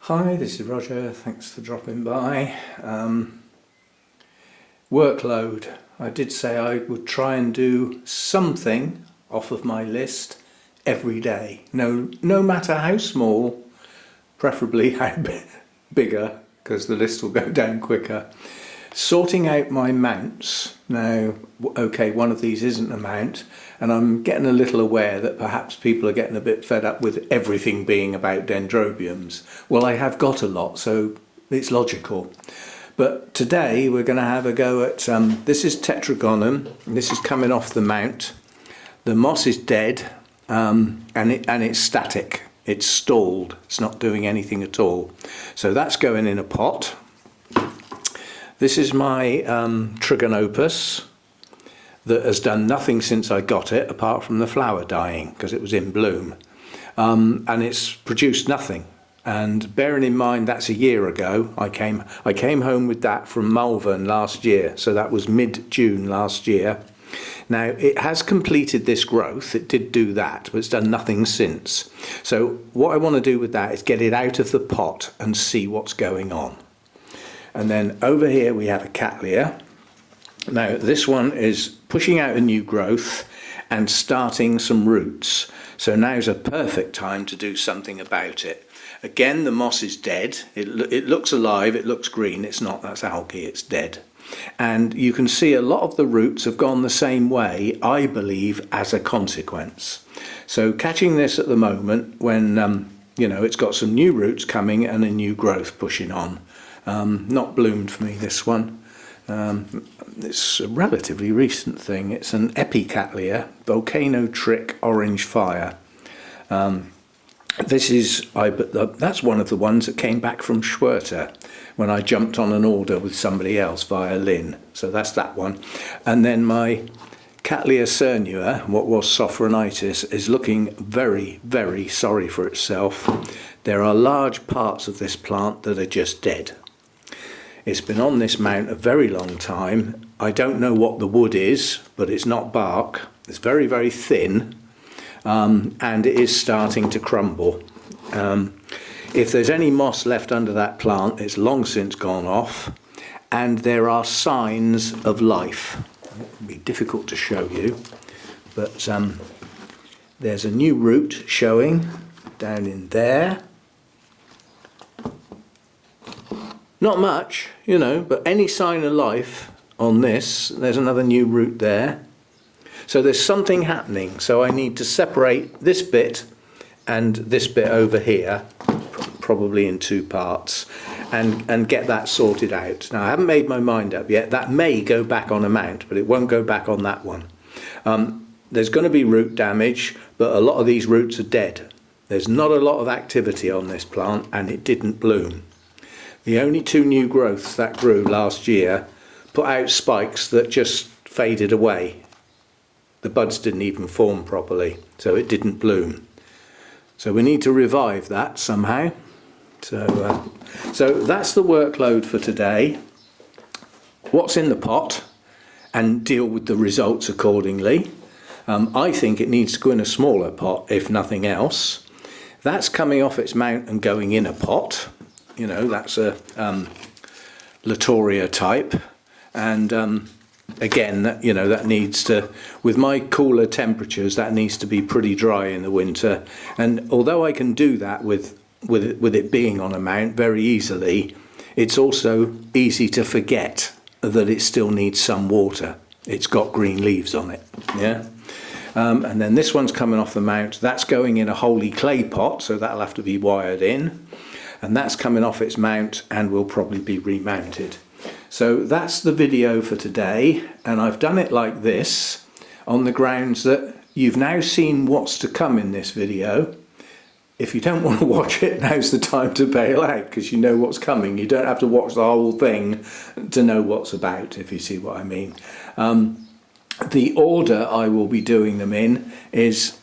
Hi, this is Roger, thanks for dropping by. Workload. I did say I would try and do something off of my list every day. No matter how small, preferably how bigger, because the list will go down quicker. Sorting out my mounts. Now, okay, one of these isn't a mount, and I'm getting a little aware that perhaps people are getting a bit fed up with everything being about Dendrobiums. Well, I have got a lot, so it's logical. But today we're going to have a go at, this is tetragonum, this is coming off the mount. The moss is dead, and it's static, it's stalled, it's not doing anything at all. So that's going in a pot. This is my trigonopus that has done nothing since I got it apart from the flower dying because it was in bloom, and it's produced nothing. And bearing in mind that's a year ago, I came home with that from Malvern last year, so that was mid-June last year. Now it has completed this growth, it did do that, but it's done nothing since. So what I want to do with that is get it out of the pot and see what's going on. And then over here we have a Cattleya. Now this one is pushing out a new growth and starting some roots. So now's a perfect time to do something about it. Again, the moss is dead. It looks alive, it looks green. It's not, that's algae, it's dead. And you can see a lot of the roots have gone the same way, I believe, as a consequence. So catching this at the moment when, you know, it's got some new roots coming and a new growth pushing on. Not bloomed for me, this one. It's a relatively recent thing. It's an Cattleya, volcano trick orange fire. This is, that's one of the ones that came back from Schwerter when I jumped on an order with somebody else via Lynn. So that's that one. And then my Cattleya cernua, what was Sophronitis, is looking very, very sorry for itself. There are large parts of this plant that are just dead. It's been on this mount a very long time. I don't know what the wood is, but it's not bark. It's very, very thin, and it is starting to crumble. If there's any moss left under that plant, it's long since gone off, and there are signs of life. It would be difficult to show you, but there's a new root showing down in there. Not much, you know, but any sign of life on this, there's another new root there. So there's something happening. So I need to separate this bit and this bit over here, probably in two parts, and get that sorted out. Now I haven't made my mind up yet. That may go back on a mount, but it won't go back on that one. There's going to be root damage, but a lot of these roots are dead. There's not a lot of activity on this plant, and it didn't bloom. The only two new growths that grew last year put out spikes that just faded away. The buds didn't even form properly, so it didn't bloom. So we need to revive that somehow. So that's the workload for today. What's in the pot, and deal with the results accordingly. I think it needs to go in a smaller pot, if nothing else. That's coming off its mount and going in a pot. You know, that's a Latoria type, and again, you know, that needs to, with my cooler temperatures, that needs to be pretty dry in the winter. And although I can do that with it being on a mount very easily, it's also easy to forget that it still needs some water. It's got green leaves on it, yeah. And then this one's coming off the mount. That's going in a holey clay pot, so that'll have to be wired in. And that's coming off its mount and will probably be remounted. So that's the video for today, and I've done it like this on the grounds that you've now seen what's to come in this video. If you don't want to watch it, now's the time to bail out, because you know what's coming. You don't have to watch the whole thing to know what's about, if you see what I mean. The order I will be doing them in is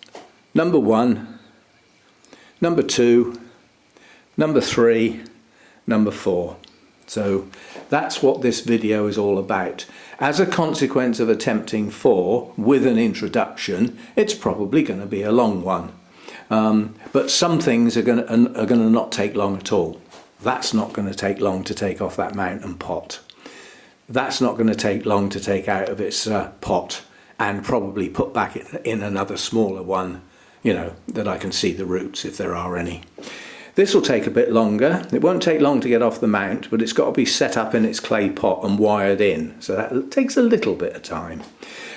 number 1, number 2, number 3, number 4. So that's what this video is all about. As a consequence of attempting 4 with an introduction, it's probably going to be a long one. But some things are going to not take long at all. That's not going to take long to take off that mount and pot. That's not going to take long to take out of its pot and probably put back in another smaller one, you know, that I can see the roots if there are any. This will take a bit longer. It won't take long to get off the mount, but it's got to be set up in its clay pot and wired in. So that takes a little bit of time.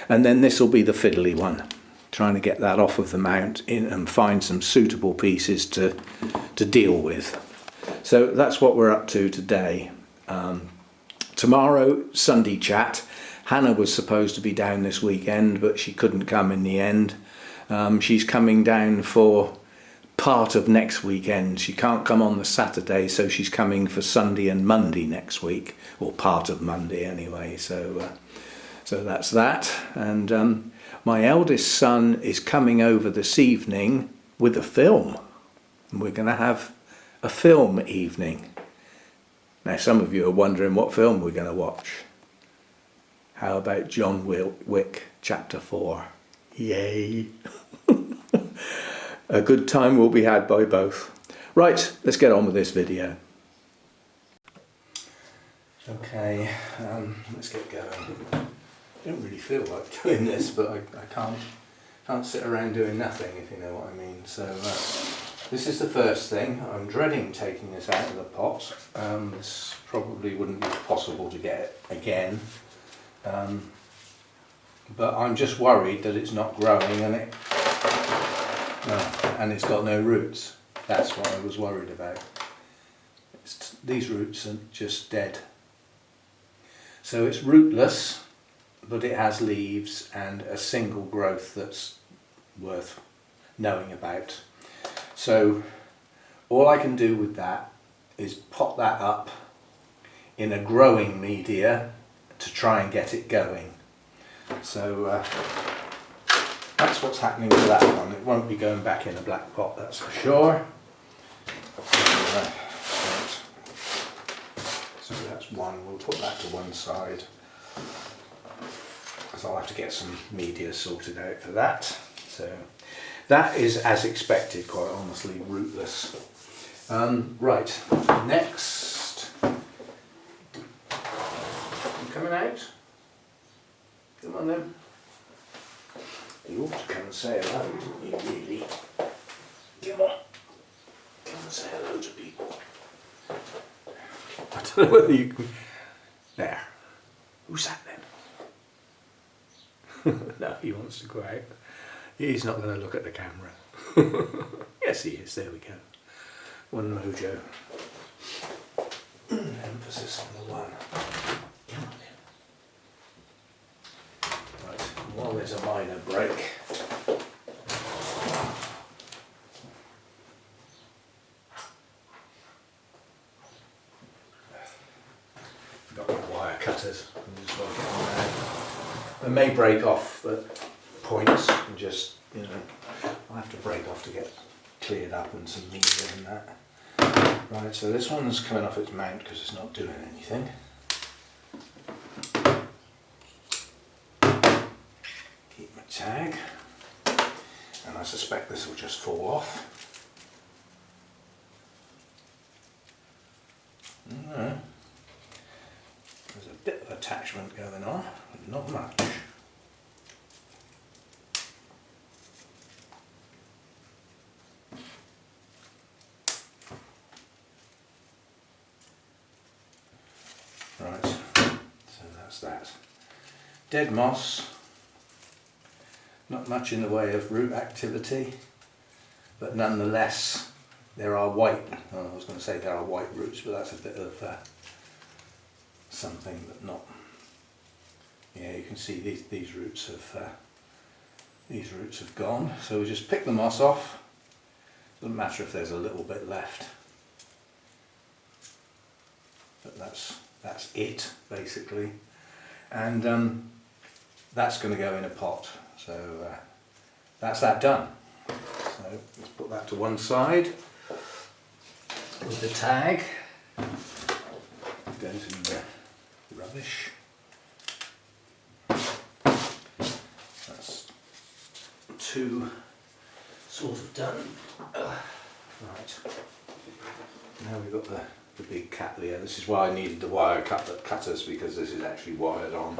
And then this will be the fiddly one, trying to get that off of the mount in and find some suitable pieces to deal with. So that's what we're up to today. Tomorrow, Sunday chat. Hannah was supposed to be down this weekend, but she couldn't come in the end. She's coming down for part of next weekend. She can't come on the Saturday, so she's coming for Sunday and Monday next week, or part of Monday anyway. So that's that. And my eldest son is coming over this evening with a film. And we're going to have a film evening. Now, some of you are wondering what film we're going to watch. How about John Wick Chapter 4? Yay! A good time will be had by both. Right, let's get on with this video. Okay, let's get going. I don't really feel like doing this, but I can't sit around doing nothing, if you know what I mean. So this is the first thing. I'm dreading taking this out of the pot. This probably wouldn't be possible to get again. But I'm just worried that it's not growing and it's got no roots. That's what I was worried about. These roots are just dead. So it's rootless, but it has leaves and a single growth that's worth knowing about. So all I can do with that is pot that up in a growing media to try and get it going. So that's what's happening to that one. It won't be going back in a black pot, that's for sure. Right. So that's one. We'll put that to one side, because I'll have to get some media sorted out for that. So that is, as expected, quite honestly, rootless. Right, next. You coming out? Come on then. You ought to come and say hello, didn't you, really? Come on. Come and say hello to people. I don't know whether you can... There. Who's that then? No, he wants to go out. He's not going to look at the camera. Yes, he is. There we go. One mojo. Emphasis on the one. Come on then. Right, while there's a minor break. Got my wire cutters. I'm just going to get them out. They may break off at points and just, you know, I'll have to break off to get cleared up and some media and that. Right, so this one's coming off its mount because it's not doing anything. Keep my tag, and I suspect this will just fall off. There's a bit of attachment going on, but not much. Right, so that's that. Dead moss, not much in the way of root activity, but nonetheless there are white, oh, I was going to say there are white roots, but that's a bit of something but not. Yeah, you can see these roots have gone, so we just pick the moss off. Doesn't matter if there's a little bit left, but that's it basically, and that's going to go in a pot. So that's that done. So let's put that to one side with the tag. Goes in the rubbish. That's two sort of done. Right. Now we've got the the big Cattleya. This is why I needed the wire cutters, because this is actually wired on.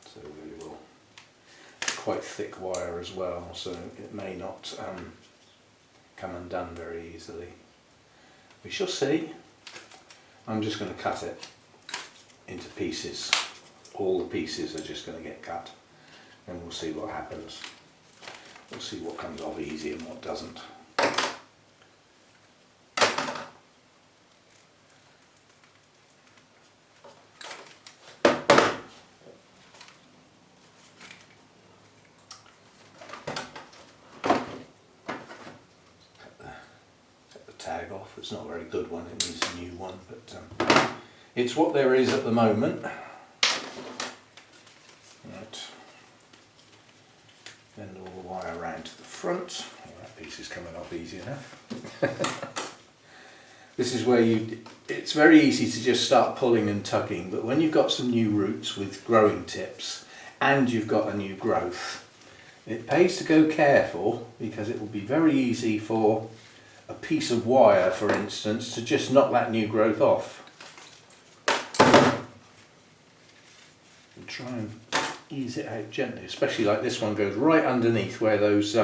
So we will, quite thick wire as well, so it may not come undone very easily. We shall see. I'm just going to cut it into pieces. All the pieces are just going to get cut, and we'll see what happens. We'll see what comes off easy and what doesn't. Tag off. It's not a very good one, it needs a new one, but it's what there is at the moment. Right. Bend all the wire around to the front. Oh, that piece is coming off easy enough. This is where it's very easy to just start pulling and tugging, but when you've got some new roots with growing tips and you've got a new growth, it pays to go careful, because it will be very easy for a piece of wire, for instance, to just knock that new growth off. And try and ease it out gently, especially like this one goes right underneath where those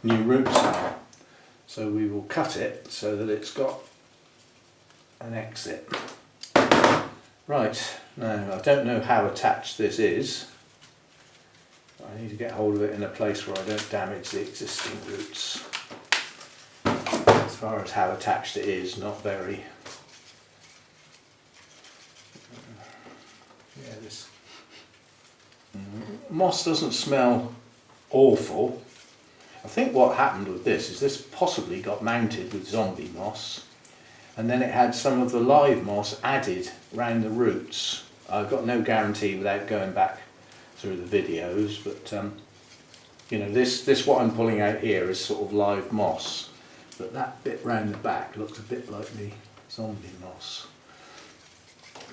new roots are. So we will cut it so that it's got an exit. Right, now I don't know how attached this is. I need to get hold of it in a place where I don't damage the existing roots. As far as how attached it is, not very. Yeah, this moss doesn't smell awful. I think what happened with this is this possibly got mounted with zombie moss, and then it had some of the live moss added round the roots. I've got no guarantee without going back through the videos, but you know, this what I'm pulling out here is sort of live moss. But that bit round the back looks a bit like the zombie moss.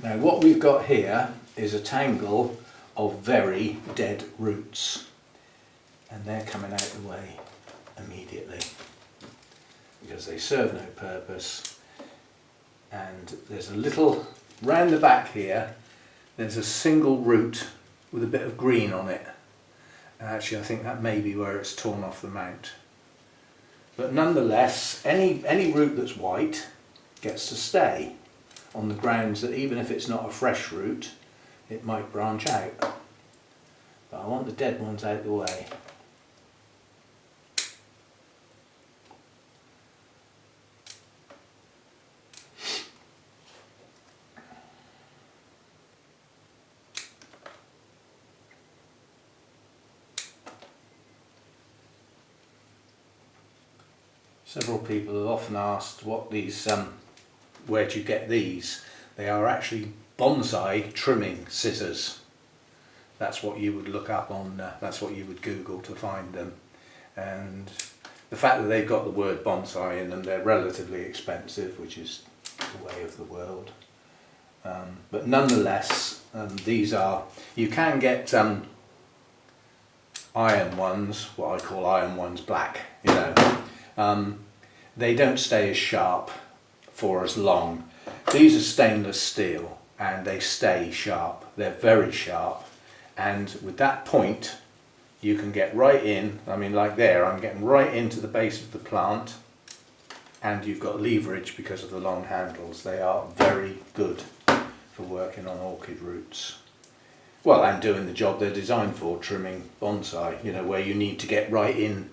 Now what we've got here is a tangle of very dead roots, and they're coming out the way immediately because they serve no purpose. And there's a little, round the back here, there's a single root with a bit of green on it. And actually I think that may be where it's torn off the mount. But nonetheless, any root that's white gets to stay, on the grounds that even if it's not a fresh root, it might branch out. But I want the dead ones out of the way. Several people have often asked what these, where do you get these? They are actually bonsai trimming scissors. That's what you would look up on, that's what you would Google to find them. And the fact that they've got the word bonsai in them, they're relatively expensive, which is the way of the world. But nonetheless, these are, you can get iron ones, what I call iron ones black, you know. They don't stay as sharp for as long. These are stainless steel and they stay sharp. They're very sharp, and with that point you can get right in. I mean, like there, I'm getting right into the base of the plant, and you've got leverage because of the long handles. They are very good for working on orchid roots. Well, and doing the job they're designed for, trimming bonsai, you know, where you need to get right in,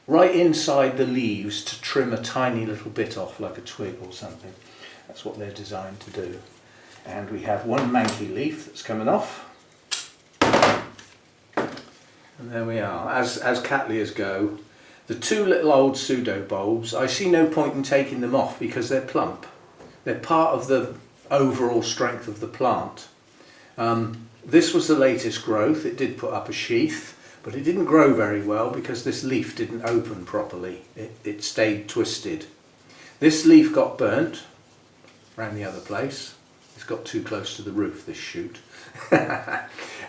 right inside the leaves to trim a tiny little bit off, like a twig or something. That's what they're designed to do. And we have one manky leaf that's coming off. And there we are. As Cattleyas go, the two little old pseudo bulbs, I see no point in taking them off because they're plump. They're part of the overall strength of the plant. This was the latest growth. It did put up a sheath, but it didn't grow very well because this leaf didn't open properly. It stayed twisted. This leaf got burnt around the other place. It's got too close to the roof, this shoot.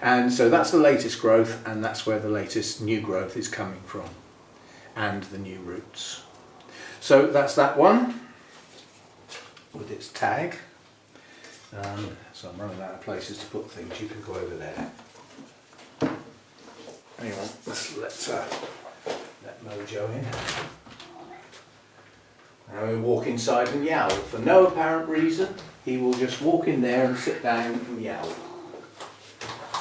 And so that's the latest growth, and that's where the latest new growth is coming from, and the new roots. So that's that one. with its tag. So I'm running out of places to put things. You can go over there. Anyway, let's let Mojo in. Now we walk inside and yowl. For no apparent reason, he will just walk in there and sit down and yowl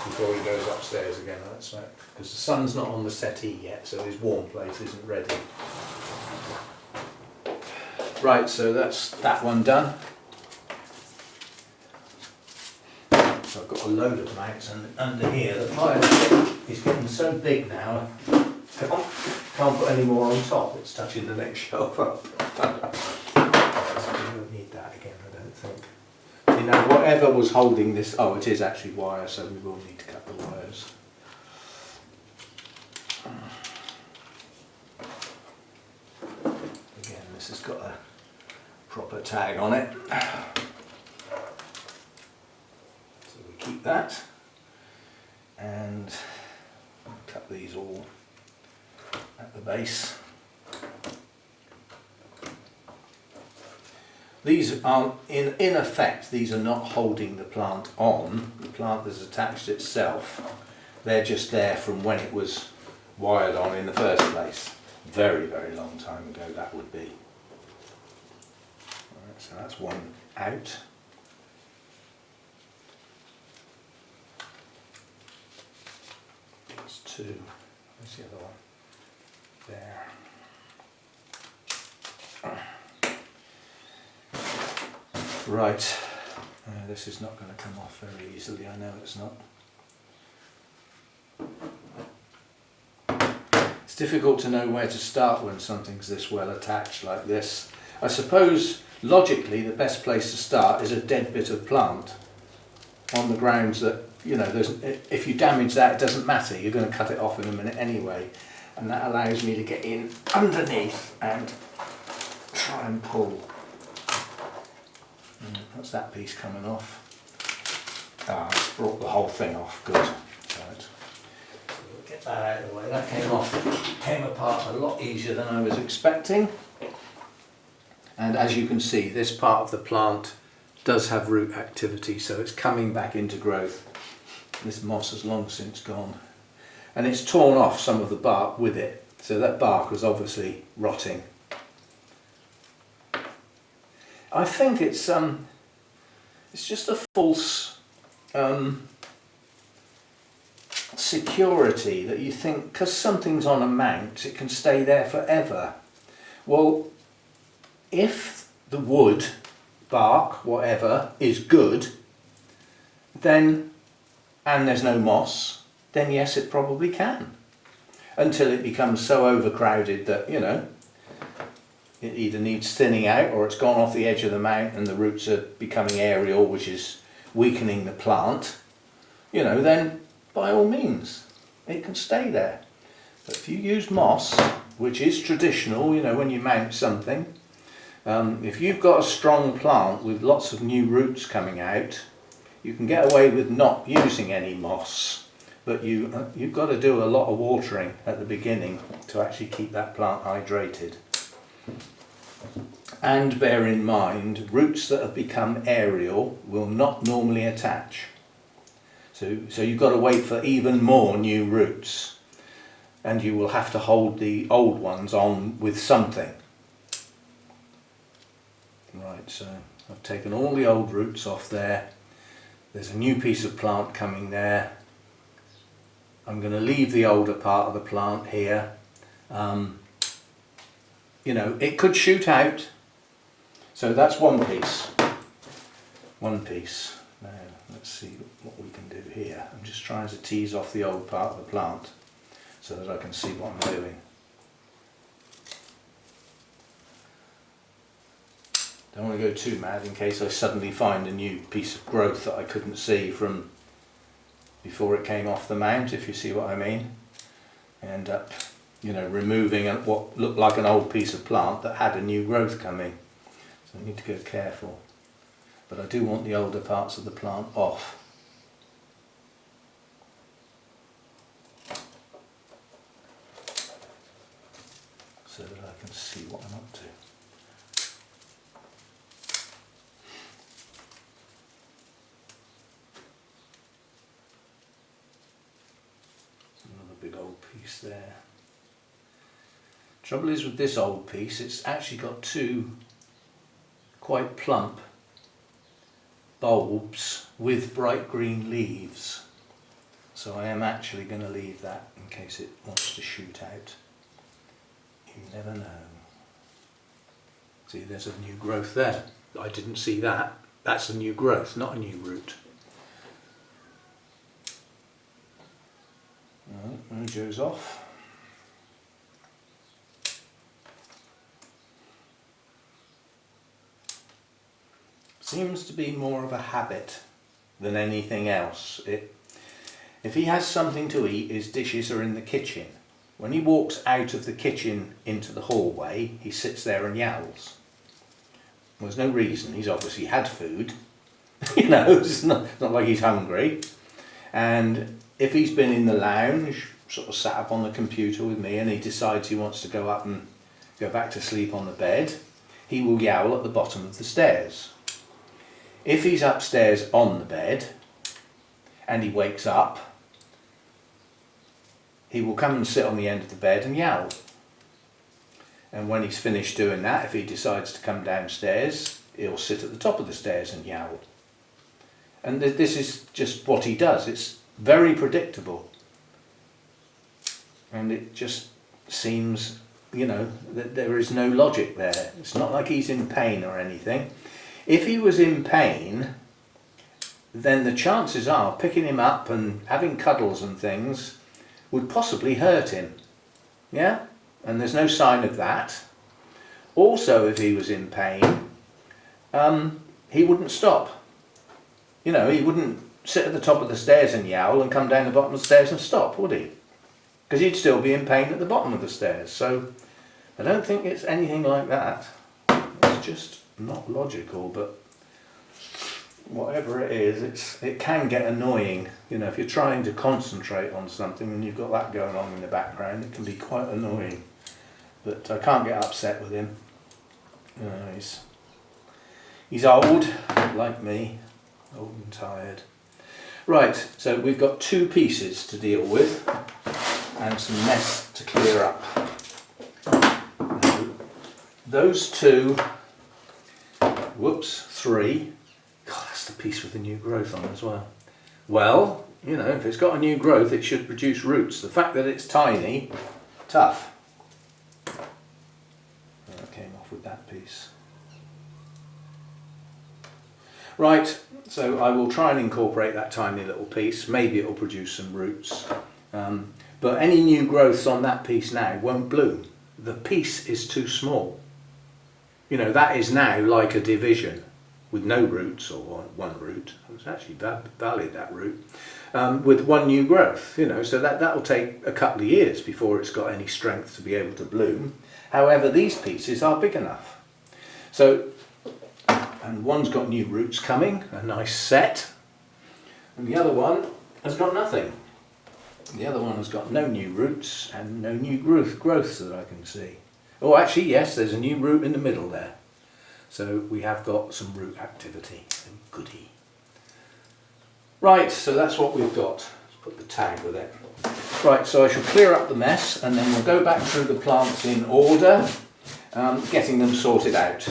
before he goes upstairs again. That's right, because the sun's not on the settee yet, so his warm place isn't ready. Right, so that's that one done. So I've got a load of mounts under here. The pile is getting so big now, I can't put any more on top. It's touching the next shelf up. So we don't need that again, I don't think. You know, whatever was holding this, oh, it is actually wire, so we will need to cut the wires. Again, this has got a proper tag on it. So we keep that, and cut these all at the base. These are, in effect, these are not holding the plant on. The plant is attached itself. They're just there from when it was wired on in the first place. Very, very long time ago that would be. Right, so that's one out. That's two. Where's the other one? There. Right, this is not going to come off very easily, I know it's not. It's difficult to know where to start when something's this well attached like this. I suppose logically the best place to start is a dead bit of plant, on the grounds that, you know, if you damage that, it doesn't matter, you're going to cut it off in a minute anyway, and that allows me to get in underneath and try and pull. That's that piece coming off. Ah, it's brought the whole thing off, good. Right. So we'll get that out of the way. That came apart a lot easier than I was expecting. And as you can see, this part of the plant does have root activity, so it's coming back into growth. This moss has long since gone. And it's torn off some of the bark with it, so that bark was obviously rotting. I think it's just a false security that you think because something's on a mount it can stay there forever. Well, if the wood, bark, whatever, is good, then, and there's no moss, then yes, it probably can. Until it becomes so overcrowded that, you know, it either needs thinning out or it's gone off the edge of the mount and the roots are becoming aerial, which is weakening the plant, you know, then by all means it can stay there. But if you use moss, which is traditional, you know, when you mount something, if you've got a strong plant with lots of new roots coming out, you can get away with not using any moss, but you've got to do a lot of watering at the beginning to actually keep that plant hydrated. And bear in mind, roots that have become aerial will not normally attach. So you've got to wait for even more new roots, and you will have to hold the old ones on with something. Right, so I've taken all the old roots off there. There's a new piece of plant coming there. I'm going to leave the older part of the plant here. You know, it could shoot out. So that's one piece. One piece. Now, let's see what we can do here. I'm just trying to tease off the old part of the plant so that I can see what I'm doing. Don't want to go too mad in case I suddenly find a new piece of growth that I couldn't see from before it came off the mount, if you see what I mean. I end up, you know, removing what looked like an old piece of plant that had a new growth coming. So I need to go careful. But I do want the older parts of the plant off. So that I can see what I'm up to. piece there. Trouble is with this old piece, it's actually got two quite plump bulbs with bright green leaves. So I am actually going to leave that in case it wants to shoot out. You never know. See, there's a new growth there. I didn't see that. That's a new growth, not a new root. Right, there goes off. Seems to be more of a habit than anything else. If he has something to eat, his dishes are in the kitchen. When he walks out of the kitchen into the hallway, he sits there and yowls. There's no reason. He's obviously had food. You know, it's not like he's hungry. And if he's been in the lounge, sort of sat up on the computer with me, and he decides he wants to go up and go back to sleep on the bed, he will yowl at the bottom of the stairs. If he's upstairs on the bed and he wakes up, he will come and sit on the end of the bed and yowl. And when he's finished doing that, if he decides to come downstairs, he'll sit at the top of the stairs and yowl. And this is just what he does. It's very predictable. And it just seems, you know, that there is no logic there. It's not like he's in pain or anything. If he was in pain, then the chances are picking him up and having cuddles and things would possibly hurt him. Yeah? And there's no sign of that. Also, if he was in pain, he wouldn't stop. You know, he wouldn't sit at the top of the stairs and yowl and come down the bottom of the stairs and stop, would he? Because he'd still be in pain at the bottom of the stairs. So I don't think it's anything like that. It's just not logical, but whatever it is, it can get annoying. You know, if you're trying to concentrate on something and you've got that going on in the background, it can be quite annoying. But I can't get upset with him. You know, he's old, like me, old and tired. Right, so we've got two pieces to deal with and some mess to clear up. Now, those two, three. God, that's the piece with the new growth on as well. Well, you know, if it's got a new growth, it should produce roots. The fact that it's tiny, tough. That came off with that piece. Right, so I will try and incorporate that tiny little piece. Maybe it will produce some roots. But any new growths on that piece now won't bloom. The piece is too small. You know, that is now like a division with no roots, or one root. It's actually valid, that root, with one new growth. You know, so that will take a couple of years before it's got any strength to be able to bloom. However, these pieces are big enough. So, and one's got new roots coming, a nice set, and the other one has got nothing. The other one has got no new roots and no new growths that I can see. Oh, actually, yes, there's a new root in the middle there. So we have got some root activity. Goody. Right, so that's what we've got. Let's put the tag with it. Right, so I shall clear up the mess and then we'll go back through the plants in order, getting them sorted out.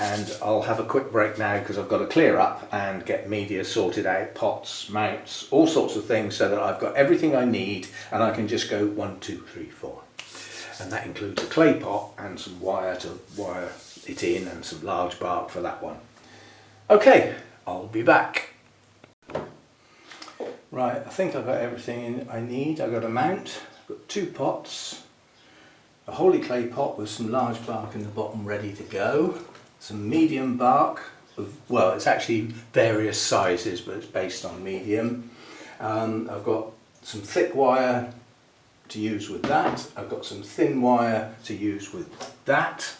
And I'll have a quick break now because I've got to clear up and get media sorted out, pots, mounts, all sorts of things, so that I've got everything I need and I can just go 1, 2, 3, 4. And that includes a clay pot and some wire to wire it in and some large bark for that one. Okay, I'll be back. Right, I think I've got everything I need. I've got a mount, I've got 2 pots, a holey clay pot with some large bark in the bottom ready to go, some medium bark, well, it's actually various sizes, but it's based on medium. I've got some thick wire to use with that. I've got some thin wire to use with that,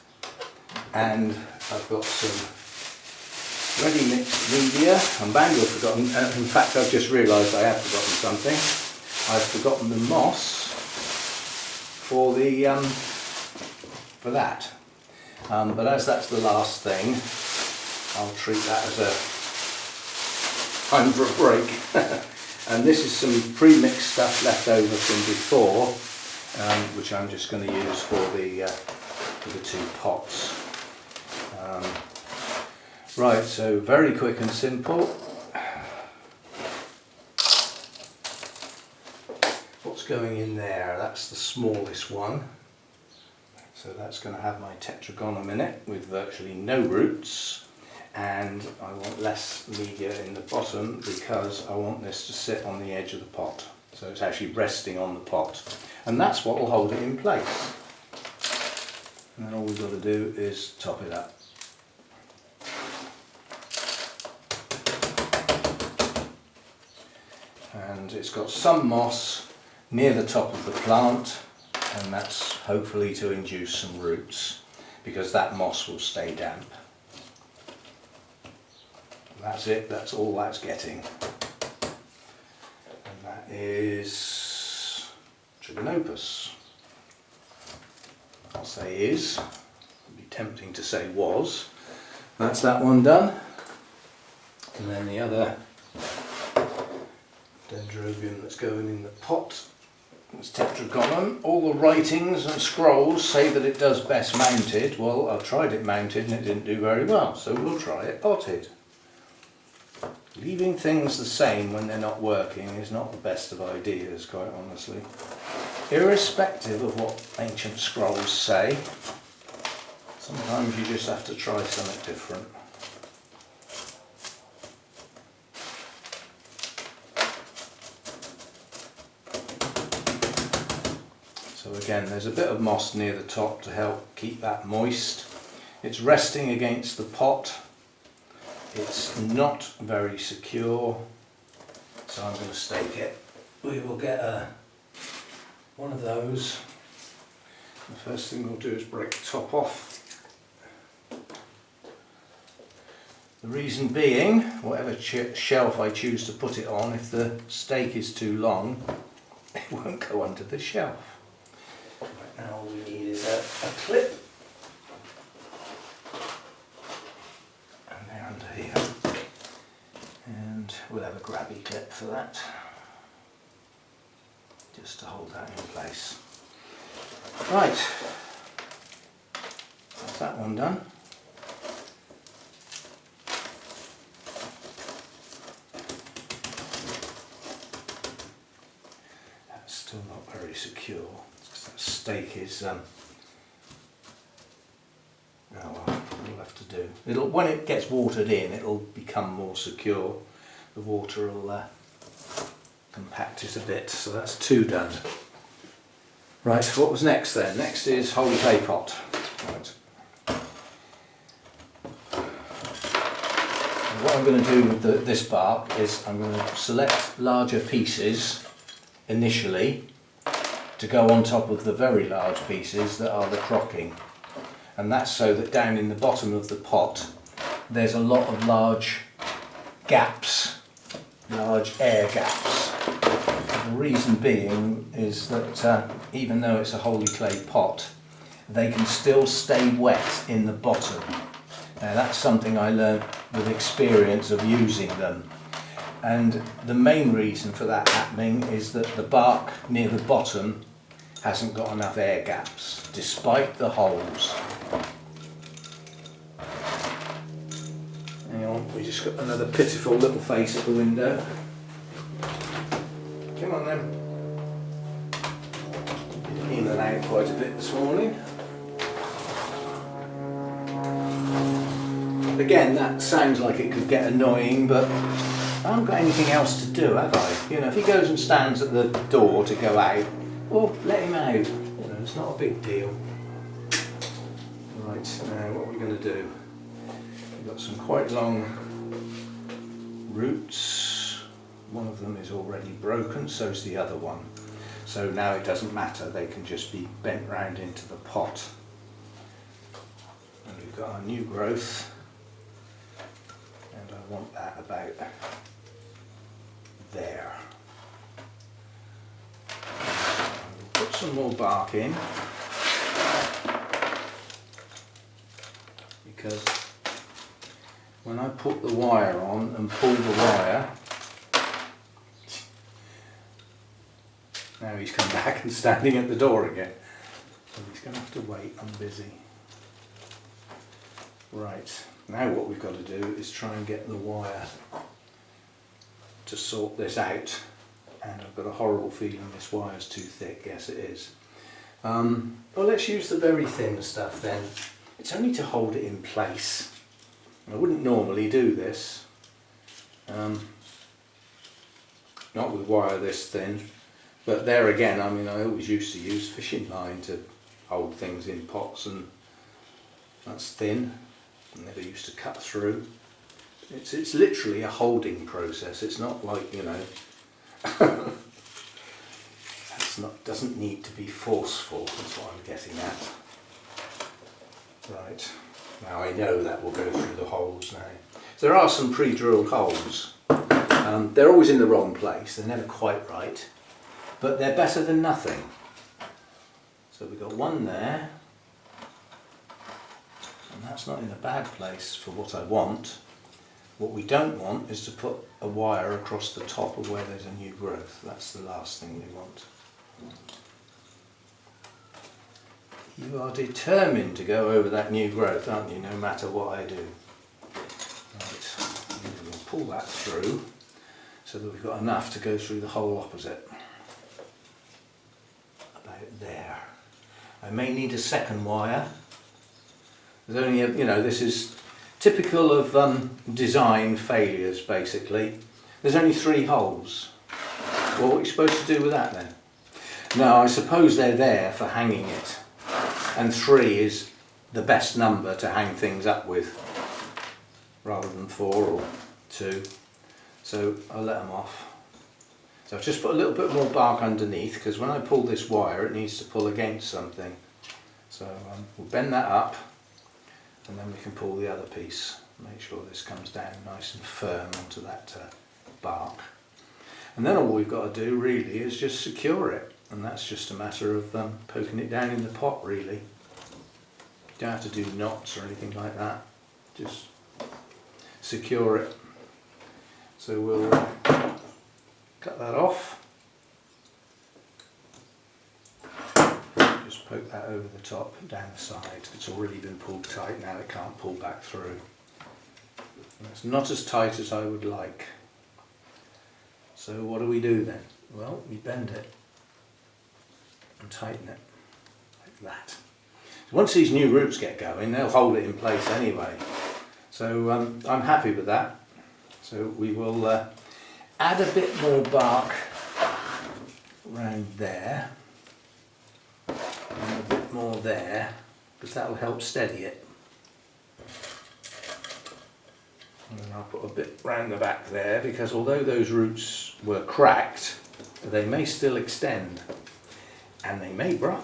and I've got some ready mixed media. I'm bound to have forgotten, in fact I've just realised I have forgotten something. I've forgotten the moss for the for that. But as that's the last thing, I'll treat that as a time for a break. And this is some pre-mixed stuff left over from before, which I'm just going to use for the two pots. Right, so very quick and simple. What's going in there? That's the smallest one. So that's going to have my tetragonum in it with virtually no roots. And I want less media in the bottom because I want this to sit on the edge of the pot. So it's actually resting on the pot. And that's what will hold it in place. And then all we've got to do is top it up. And it's got some moss near the top of the plant, and that's hopefully to induce some roots because that moss will stay damp. That's it, that's all that's getting. And that is trigonopus. I'll say is, it'd be tempting to say was. That's that one done. And then the other Dendrobium that's going in the pot is tetragonum. All the writings and scrolls say that it does best mounted. Well, I tried it mounted and it didn't do very well, so we'll try it potted. Leaving things the same when they're not working is not the best of ideas, quite honestly. Irrespective of what ancient scrolls say, sometimes you just have to try something different. So again, there's a bit of moss near the top to help keep that moist. It's resting against the pot. It's not very secure, so I'm going to stake it. We will get one of those. The first thing we'll do is break the top off. The reason being, whatever shelf I choose to put it on, if the stake is too long, it won't go under the shelf. Right, now all we need is a clip. Here, and we'll have a grabby clip for that, just to hold that in place. Right, that's that one done. That's still not very secure because that stake is oh well, we'll have to do. When it gets watered in, it'll become more secure. The water will compact it a bit, so that's two done. Right, what was next then? Next is holey clay pot. Right. And what I'm going to do with this bark is I'm going to select larger pieces initially to go on top of the very large pieces that are the crocking. And that's so that down in the bottom of the pot there's a lot of large gaps, large air gaps. The reason being is that even though it's a holey clay pot, they can still stay wet in the bottom. Now that's something I learned with experience of using them. And the main reason for that happening is that the bark near the bottom hasn't got enough air gaps, despite the holes. Hang on, we just got another pitiful little face at the window. Come on then. Been in and out quite a bit this morning. Again, that sounds like it could get annoying, but I haven't got anything else to do, have I? You know, if he goes and stands at the door to go out, well, let him out. You know, it's not a big deal. Right, now what are we going to do? We've got some quite long roots. One of them is already broken, so's the other one. So now it doesn't matter, they can just be bent round into the pot. And we've got our new growth, and I want that about there. We'll put some more bark in, because when I put the wire on and pull the wire, Now he's come back and standing at the door again. So he's going to have to wait, I'm busy. Right, now what we've got to do is try and get the wire to sort this out. And I've got a horrible feeling this wire's too thick. Yes, it is. Well, let's use the very thin stuff then. It's only to hold it in place. I wouldn't normally do this. Not with wire this thin. But there again, I mean, I always used to use fishing line to hold things in pots, and that's thin. I never used to cut through. It's literally a holding process. It's not like, you know, doesn't need to be forceful. That's what I'm getting at. Right. Now I know that will go through the holes now. So there are some pre-drilled holes. They're always in the wrong place. They're never quite right. But they're better than nothing. So we've got one there, and that's not in a bad place for what I want. What we don't want is to put a wire across the top of where there's a new growth. That's the last thing we want. You are determined to go over that new growth, aren't you, no matter what I do. Right, we'll pull that through so that we've got enough to go through the hole opposite. There. I may need a second wire. There's only you know, this is typical of design failures basically. There's only 3 holes. Well, what are you supposed to do with that then? Now I suppose they're there for hanging it, and 3 is the best number to hang things up with rather than 4 or 2. So I'll let them off. So I've just put a little bit more bark underneath, because when I pull this wire it needs to pull against something. So we'll bend that up, and then we can pull the other piece. Make sure this comes down nice and firm onto that bark. And then all we've got to do really is just secure it, and that's just a matter of poking it down in the pot really. You don't have to do knots or anything like that, just secure it. So we'll cut that off. Just poke that over the top, down the side. It's already been pulled tight, now it can't pull back through. And it's not as tight as I would like. So what do we do then? Well, we bend it and tighten it like that. So once these new roots get going, they'll hold it in place anyway. So I'm happy with that. So we will add a bit more bark around there, and a bit more there, because that will help steady it. And then I'll put a bit round the back there, because although those roots were cracked, they may still extend and they may branch.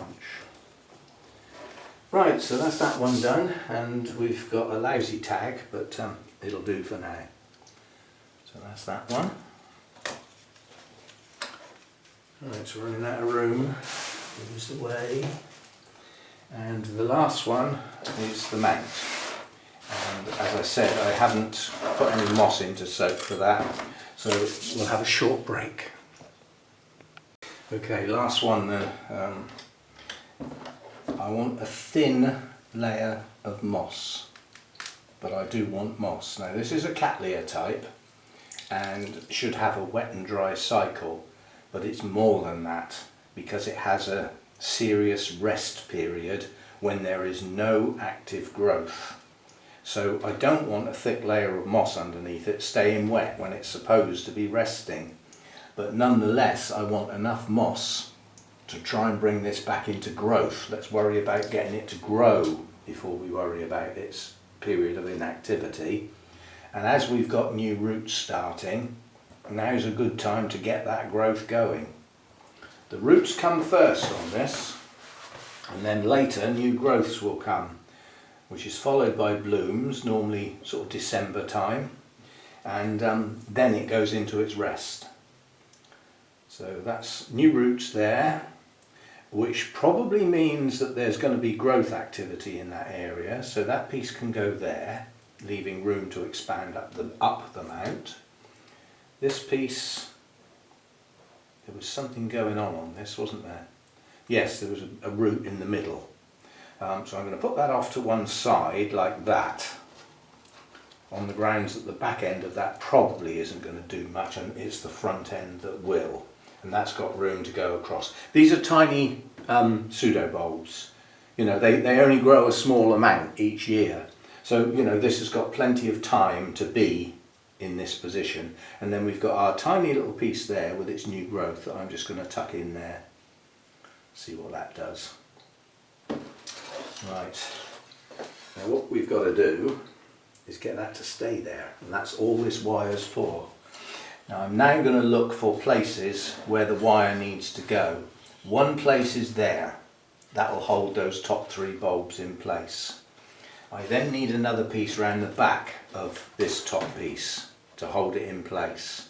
Right, so that's that one done, and we've got a lousy tag, but it'll do for now. So that's that one. Right, so we're running out of room. Here's the way. And the last one is the mount. And as I said, I haven't put any moss in to soak for that, so we'll have a short break. Okay, last one then. I want a thin layer of moss, but I do want moss. Now this is a Cattleya type and should have a wet and dry cycle, but it's more than that because it has a serious rest period when there is no active growth. So I don't want a thick layer of moss underneath it staying wet when it's supposed to be resting, but nonetheless I want enough moss to try and bring this back into growth. Let's worry about getting it to grow before we worry about its period of inactivity. And as we've got new roots starting, now's a good time to get that growth going. The roots come first on this, and then later new growths will come, which is followed by blooms, normally sort of December time, and then it goes into its rest. So that's new roots there, which probably means that there's going to be growth activity in that area, so that piece can go there, leaving room to expand up the mount. This piece there was something going on this, wasn't there? Yes, there was a root in the middle. So I'm going to put that off to one side like that, on the grounds that the back end of that probably isn't going to do much, and it's the front end that will. And that's got room to go across. These are tiny pseudobulbs. You know, they only grow a small amount each year. So, you know, this has got plenty of time to be in this position. And then we've got our tiny little piece there with its new growth that I'm just going to tuck in there. See what that does. Right. Now what we've got to do is get that to stay there. And that's all this wire's for. Now I'm now going to look for places where the wire needs to go. One place is there. That will hold those top 3 bulbs in place. I then need another piece around the back of this top piece to hold it in place.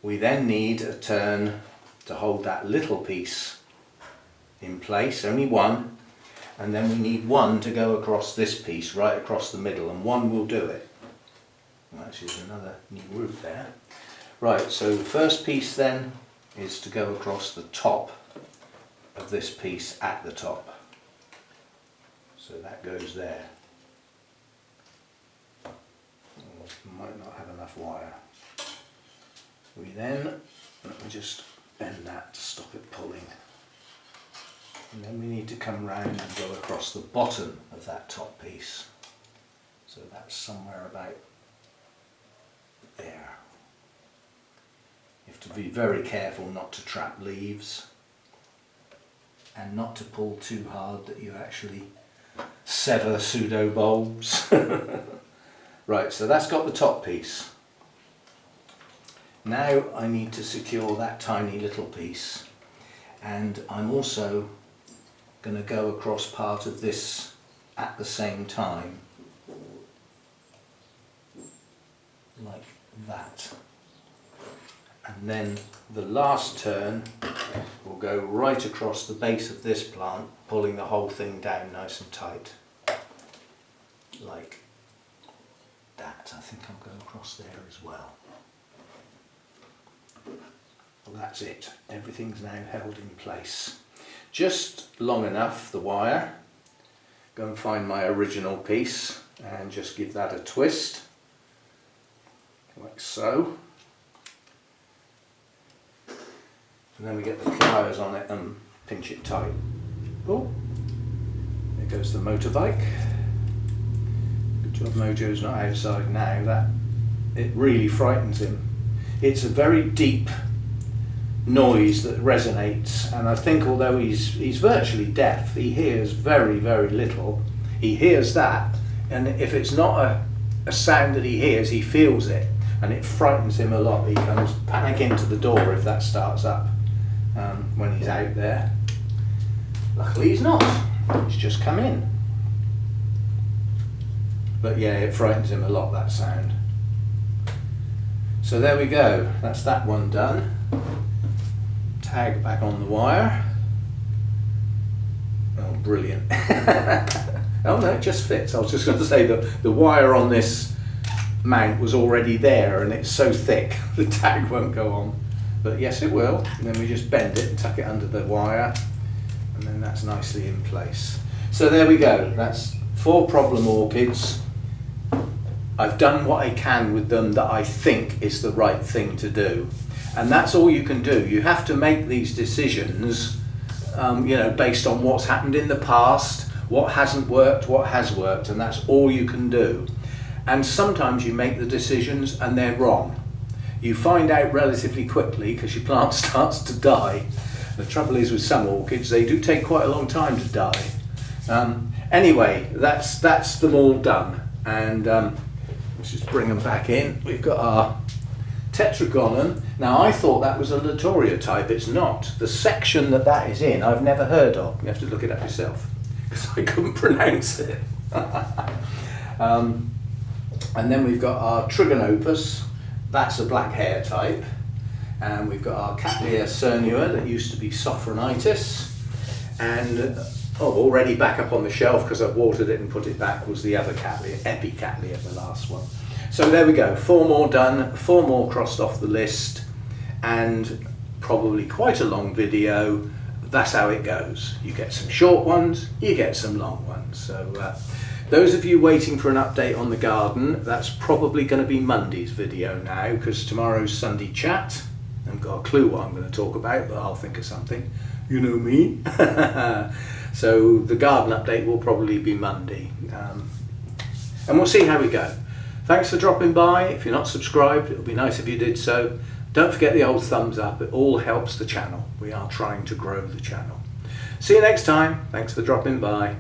We then need a turn to hold that little piece in place, only one, and then we need one to go across this piece, right across the middle, and one will do it. Well, actually there's another new root there. Right, so the first piece then is to go across the top of this piece at the top. So that goes there. Might not have enough wire. We then, let me just bend that to stop it pulling. And then we need to come round and go across the bottom of that top piece. So that's somewhere about there. You have to be very careful not to trap leaves and not to pull too hard that you actually sever pseudobulbs. Right, so that's got the top piece. Now I need to secure that tiny little piece, and I'm also going to go across part of this at the same time, like that. And then the last turn will go right across the base of this plant, pulling the whole thing down nice and tight, like that. I think I'll go across there as well. Well, that's it. Everything's now held in place. Just long enough, the wire. Go and find my original piece and just give that a twist, like so. And then we get the pliers on it and pinch it tight. Oh, there goes the motorbike. Good job Mojo's not outside now. That it really frightens him. It's a very deep noise that resonates, and I think although he's virtually deaf, he hears very, very little. He hears that, and if it's not a sound that he hears, he feels it, and it frightens him a lot. He comes panicking to the door if that starts up when he's out there. Luckily he's not. He's just come in. But yeah, it frightens him a lot, that sound. So there we go. That's that one done. Tag back on the wire. Oh, brilliant. Oh no, it just fits. I was just going to say that the wire on this mount was already there and it's so thick the tag won't go on. But yes, it will. And then we just bend it and tuck it under the wire, and then that's nicely in place. So there we go. That's 4 problem orchids. I've done what I can with them that I think is the right thing to do. And that's all you can do. You have to make these decisions, you know, based on what's happened in the past, what hasn't worked, what has worked, and that's all you can do. And sometimes you make the decisions and they're wrong. You find out relatively quickly because your plant starts to die. The trouble is with some orchids, they do take quite a long time to die. Anyway, that's them all done. And let's just bring them back in. We've got our tetragonum. Now I thought that was a Latoria type. It's not. The section that is in, I've never heard of. You have to look it up yourself because I couldn't pronounce it. And then we've got our trigonopus. That's a black hair type. And we've got our Cattleya cernua that used to be Sophronitis. And already back up on the shelf because I've watered it and put it back was the other Cattleya, Cattleya, the last one. So there we go, 4 more done, 4 more crossed off the list, and probably quite a long video. That's how it goes. You get some short ones, you get some long ones. So those of you waiting for an update on the garden, that's probably going to be Monday's video now, because tomorrow's Sunday chat. I haven't got a clue what I'm going to talk about, but I'll think of something. You know me. So the garden update will probably be Monday. And we'll see how we go. Thanks for dropping by. If you're not subscribed, it would be nice if you did so. Don't forget the old thumbs up. It all helps the channel. We are trying to grow the channel. See you next time. Thanks for dropping by.